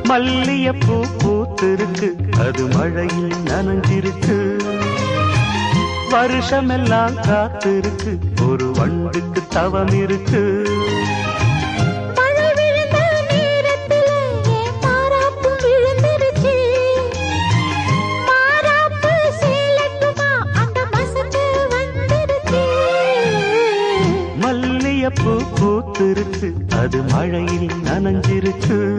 மல்லியப்பூ பூத்திருக்கு, அது மழையில் நனைஞ்சிருக்கு. வருஷமெல்லாம் காத்திருக்கு, ஒரு வண்டுக்கு தவம் இருக்கு. மல்லியப்பூ பூத்திருக்கு, அது மழையில் நனைஞ்சிருக்கு.